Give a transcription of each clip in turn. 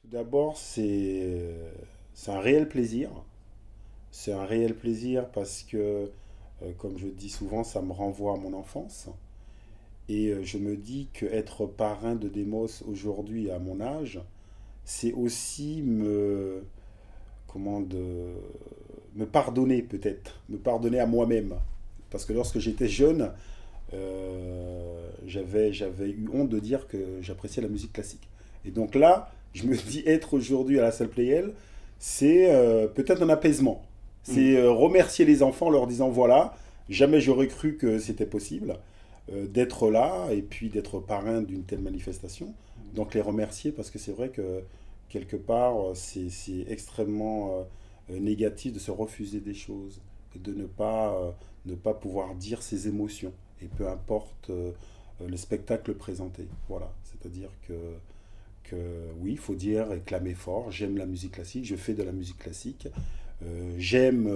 Tout d'abord, c'est un réel plaisir. C'est un réel plaisir parce que, comme je dis souvent, ça me renvoie à mon enfance. Et je me dis qu'être parrain de Demos aujourd'hui, à mon âge, c'est aussi me pardonner peut-être, me pardonner à moi-même. Parce que lorsque j'étais jeune, j'avais eu honte de dire que j'appréciais la musique classique. Et donc là, je me dis être aujourd'hui à la salle Playel, c'est peut-être un apaisement. Mm. C'est remercier les enfants en leur disant voilà, jamais j'aurais cru que c'était possible d'être là et puis d'être parrain d'une telle manifestation. Donc les remercier parce que c'est vrai que quelque part c'est extrêmement négatif de se refuser des choses, de ne pas pouvoir dire ses émotions et peu importe le spectacle présenté. Voilà, c'est-à-dire que oui, il faut dire et clamer fort, j'aime la musique classique, je fais de la musique classique, j'aime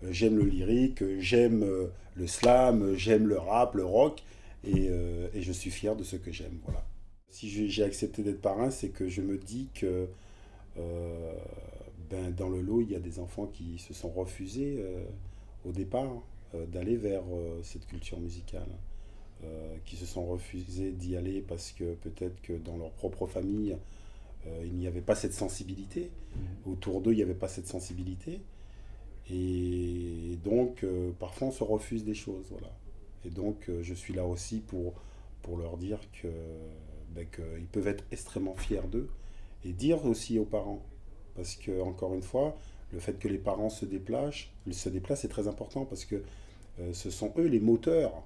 le lyrique, j'aime le slam, j'aime le rap, le rock, et je suis fier de ce que j'aime. Voilà. Si j'ai accepté d'être parrain, c'est que je me dis que euh, dans le lot, il y a des enfants qui se sont refusés au départ d'aller vers cette culture musicale, qui se sont refusés d'y aller parce que peut-être que dans leur propre famille, il n'y avait pas cette sensibilité. Autour d'eux, il n'y avait pas cette sensibilité. Et donc, parfois, on se refuse des choses. Voilà. Et donc, je suis là aussi pour leur dire qu'ils peuvent être extrêmement fiers d'eux et dire aussi aux parents. Parce que, encore une fois, le fait que les parents se déplacent, c'est très important parce que ce sont eux les moteurs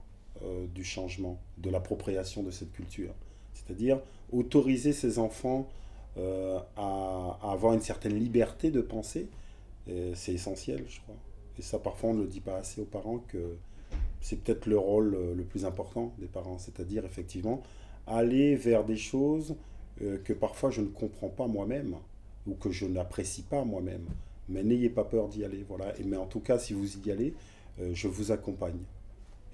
du changement, de l'appropriation de cette culture. C'est-à-dire autoriser ces enfants à avoir une certaine liberté de penser, c'est essentiel, je crois. Et ça, parfois, on ne le dit pas assez aux parents que c'est peut-être le rôle le plus important des parents, c'est-à-dire effectivement aller vers des choses que parfois je ne comprends pas moi-même ou que je n'apprécie pas moi-même. Mais n'ayez pas peur d'y aller, voilà. Mais en tout cas, si vous y allez, je vous accompagne.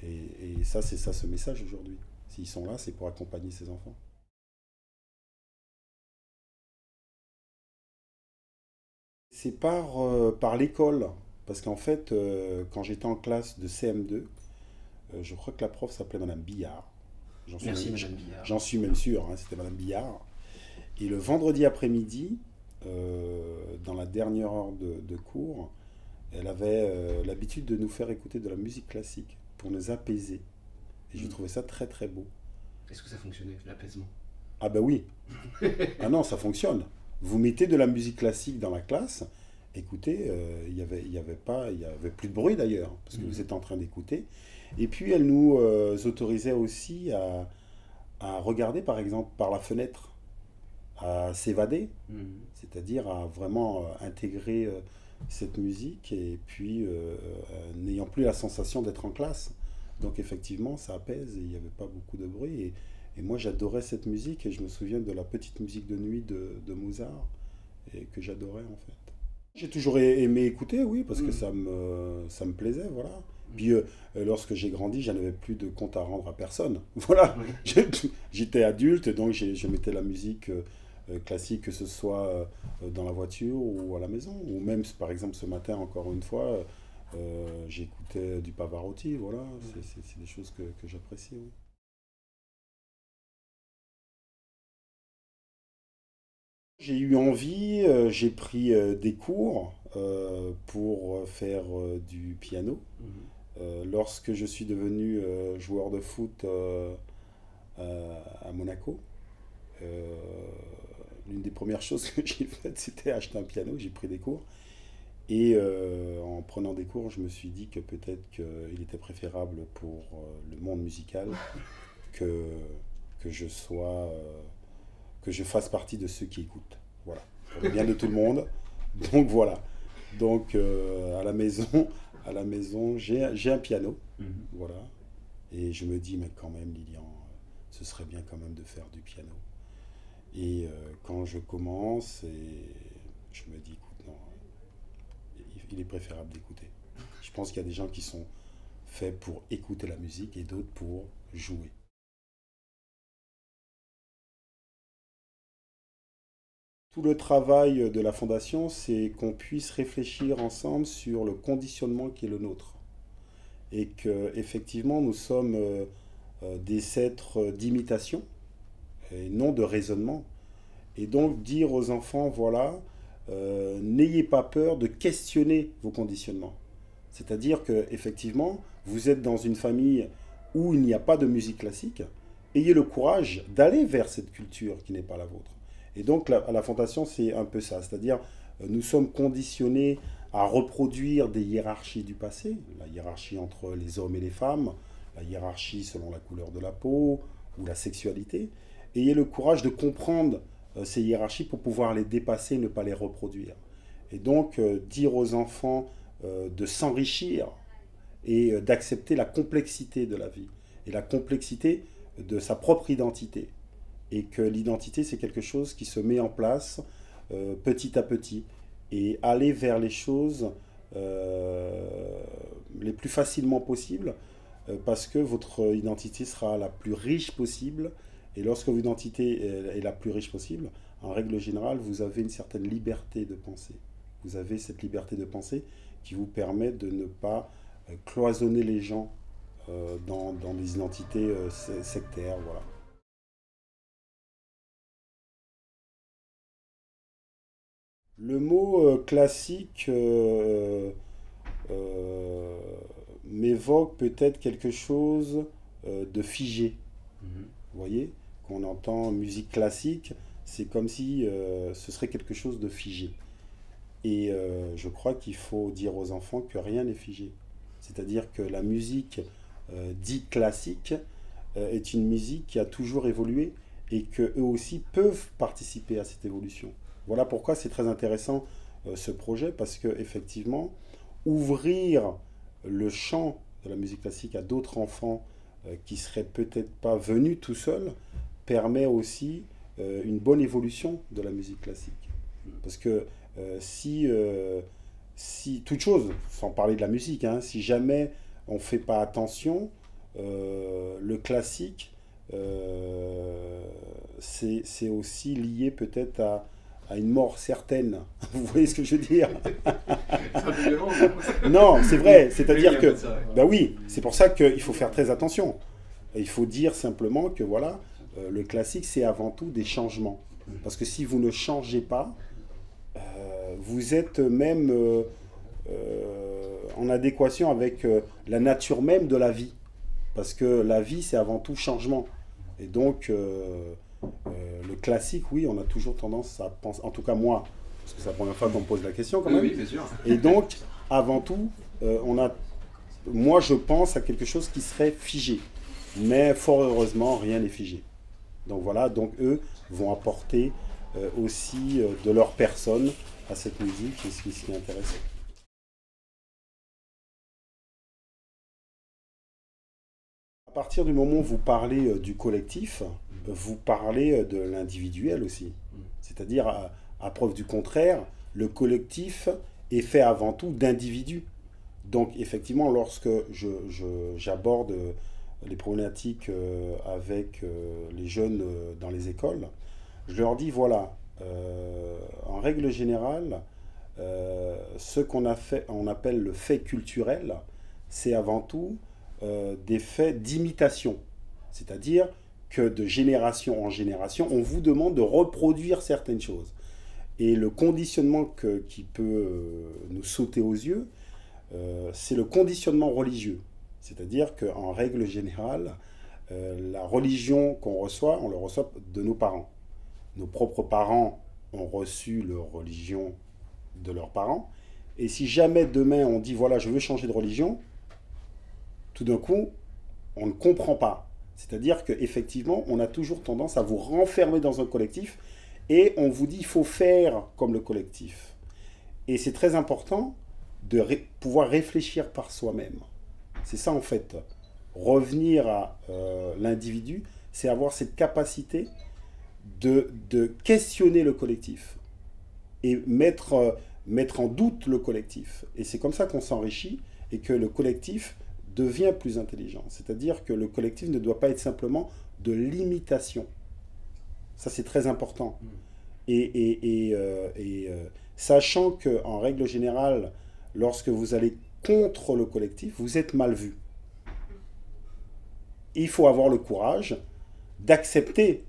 Et ça, c'est ça ce message aujourd'hui. S'ils sont là, c'est pour accompagner ces enfants. C'est par l'école. Parce qu'en fait, quand j'étais en classe de CM2, je crois que la prof s'appelait Madame Billard. J'en suis Merci même, Madame Billard. j'en suis même sûr, hein, c'était Madame Billard. Et le vendredi après-midi, dans la dernière heure de cours, elle avait l'habitude de nous faire écouter de la musique classique pour nous apaiser. Et j'ai Mm. trouvé ça très très beau. Est-ce que ça fonctionnait, l'apaisement? Ah ben oui, ah non, ça fonctionne. Vous mettez de la musique classique dans la classe, écoutez, il y avait plus de bruit d'ailleurs, parce que vous Mm. êtes en train d'écouter. Et puis elle nous autorisait aussi à regarder par exemple par la fenêtre, à s'évader, Mm. c'est-à-dire à vraiment intégrer cette musique et puis n'ayant plus la sensation d'être en classe. Donc effectivement, ça apaise et il n'y avait pas beaucoup de bruit. Et moi, j'adorais cette musique et je me souviens de la petite musique de nuit de Mozart et que j'adorais en fait. J'ai toujours aimé écouter, oui, parce que Mm. ça me plaisait, voilà. Mm. Puis lorsque j'ai grandi, j'en avais plus de compte à rendre à personne. Voilà, Oui. j'étais adulte, donc je mettais la musique classique, que ce soit dans la voiture ou à la maison. Ou même, par exemple, ce matin, encore une fois, j'écoutais du Pavarotti, voilà. C'est des choses que j'apprécie, oui. J'ai eu envie, j'ai pris des cours pour faire du piano. Mm. Lorsque je suis devenu joueur de foot à Monaco, euh, l'une des premières choses que j'ai faites, c'était acheter un piano. J'ai pris des cours. Et en prenant des cours, je me suis dit que peut-être qu'il était préférable pour le monde musical que, que je sois, que je fasse partie de ceux qui écoutent. Voilà, pour le bien de tout le monde. Donc voilà. Donc à la maison, j'ai un piano, Mm. voilà. Et je me dis, mais quand même, Lilian, ce serait bien quand même de faire du piano. Et quand je commence, je me dis, écoute, non, il est préférable d'écouter. Je pense qu'il y a des gens qui sont faits pour écouter la musique et d'autres pour jouer. Tout le travail de la Fondation, c'est qu'on puisse réfléchir ensemble sur le conditionnement qui est le nôtre. Et qu'effectivement, nous sommes des êtres d'imitation et non de raisonnement. Et donc dire aux enfants, voilà, n'ayez pas peur de questionner vos conditionnements. C'est-à-dire qu'effectivement, vous êtes dans une famille où il n'y a pas de musique classique, ayez le courage d'aller vers cette culture qui n'est pas la vôtre. Et donc à la Fondation, c'est un peu ça. C'est-à-dire, nous sommes conditionnés à reproduire des hiérarchies du passé, la hiérarchie entre les hommes et les femmes, la hiérarchie selon la couleur de la peau ou la sexualité. Ayez le courage de comprendre ces hiérarchies pour pouvoir les dépasser et ne pas les reproduire. Et donc, dire aux enfants de s'enrichir et d'accepter la complexité de la vie et la complexité de sa propre identité. Et que l'identité, c'est quelque chose qui se met en place petit à petit. Et aller vers les choses les plus facilement possibles, parce que votre identité sera la plus riche possible. Et lorsque votre identité est la plus riche possible, en règle générale, vous avez une certaine liberté de penser. Vous avez cette liberté de penser qui vous permet de ne pas cloisonner les gens dans des identités sectaires. Voilà. Le mot classique m'évoque peut-être quelque chose de figé. Vous voyez, quand on entend musique classique, c'est comme si ce serait quelque chose de figé. Et je crois qu'il faut dire aux enfants que rien n'est figé. C'est-à-dire que la musique dite classique est une musique qui a toujours évolué et qu'eux aussi peuvent participer à cette évolution. Voilà pourquoi c'est très intéressant ce projet, parce qu'effectivement, ouvrir le champ de la musique classique à d'autres enfants qui ne seraient peut-être pas venus tout seuls, permet aussi une bonne évolution de la musique classique. Parce que si toute chose, sans parler de la musique, hein, si jamais on ne fait pas attention, le classique, c'est aussi lié peut-être à une mort certaine. Vous voyez ce que je veux dire? Non, c'est vrai. C'est-à-dire que... Ben oui, c'est pour ça qu'il faut faire très attention. Il faut dire simplement que voilà, le classique, c'est avant tout des changements. Parce que si vous ne changez pas, vous êtes même en adéquation avec la nature même de la vie. Parce que la vie, c'est avant tout changement. Et donc... le classique, oui, on a toujours tendance à penser, en tout cas moi, parce que c'est la première fois qu'on me pose la question quand même. Oui, bien sûr. Et donc, avant tout, moi je pense à quelque chose qui serait figé. Mais fort heureusement, rien n'est figé. Donc voilà, donc eux vont apporter aussi de leur personne à cette musique, et ce qui est intéressant. À partir du moment où vous parlez du collectif, vous parlez de l'individuel aussi. C'est-à-dire, à preuve du contraire, le collectif est fait avant tout d'individus. Donc, effectivement, lorsque j'aborde les problématiques avec les jeunes dans les écoles, je leur dis, voilà, en règle générale, ce on appelle le fait culturel, c'est avant tout des faits d'imitation. C'est-à-dire que de génération en génération, on vous demande de reproduire certaines choses. Et le conditionnement qui peut nous sauter aux yeux, c'est le conditionnement religieux. C'est-à-dire qu'en règle générale, la religion qu'on reçoit, on le reçoit de nos parents. Nos propres parents ont reçu leur religion de leurs parents. Et si jamais demain on dit, voilà, je veux changer de religion, tout d'un coup, on ne comprend pas. C'est-à-dire qu'effectivement, on a toujours tendance à vous renfermer dans un collectif et on vous dit il faut faire comme le collectif. Et c'est très important de pouvoir réfléchir par soi-même. C'est ça en fait. Revenir à l'individu, c'est avoir cette capacité de questionner le collectif et mettre en doute le collectif. Et c'est comme ça qu'on s'enrichit et que le collectif devient plus intelligent. C'est-à-dire que le collectif ne doit pas être simplement de l'imitation. Ça, c'est très important. Sachant qu'en règle générale, lorsque vous allez contre le collectif, vous êtes mal vu. Il faut avoir le courage d'accepter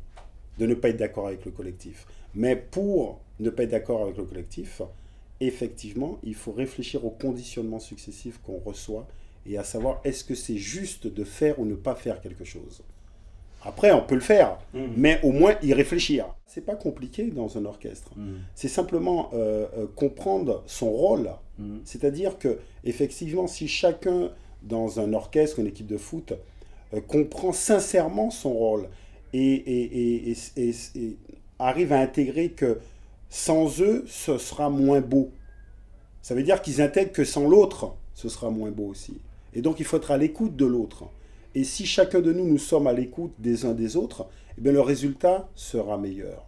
de ne pas être d'accord avec le collectif. Mais pour ne pas être d'accord avec le collectif, effectivement, il faut réfléchir aux conditionnements successifs qu'on reçoit et à savoir est-ce que c'est juste de faire ou ne pas faire quelque chose. Après, on peut le faire, mais au moins y réfléchir. C'est pas compliqué dans un orchestre. C'est simplement comprendre son rôle. C'est-à-dire que, effectivement, si chacun dans un orchestre, une équipe de foot, comprend sincèrement son rôle et arrive à intégrer que sans eux, ce sera moins beau. Ça veut dire qu'ils intègrent que sans l'autre, ce sera moins beau aussi. Et donc, il faut être à l'écoute de l'autre. Et si chacun de nous, nous sommes à l'écoute des uns des autres, eh bien, le résultat sera meilleur.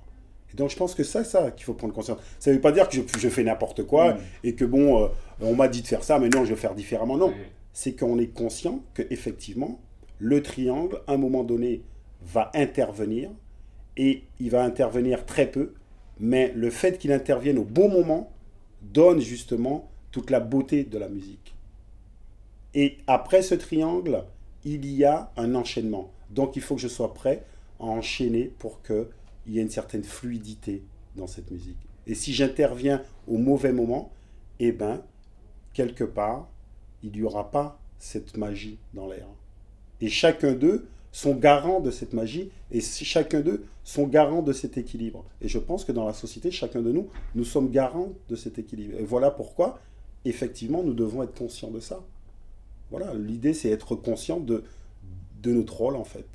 Et donc, je pense que c'est ça qu'il faut prendre conscience. Ça ne veut pas dire que je fais n'importe quoi et que, bon, on m'a dit de faire ça, mais non, je vais faire différemment. Non, c'est qu'on est conscient qu'effectivement, le triangle, à un moment donné, va intervenir et il va intervenir très peu, mais le fait qu'il intervienne au bon moment donne justement toute la beauté de la musique. Et après ce triangle, il y a un enchaînement. Donc il faut que je sois prêt à enchaîner pour qu'il y ait une certaine fluidité dans cette musique. Et si j'interviens au mauvais moment, eh bien, quelque part, il n'y aura pas cette magie dans l'air. Et chacun d'eux sont garants de cette magie, et chacun d'eux sont garants de cet équilibre. Et je pense que dans la société, chacun de nous, nous sommes garants de cet équilibre. Et voilà pourquoi, effectivement, nous devons être conscients de ça. Voilà, l'idée, c'est être conscient de notre rôle, en fait.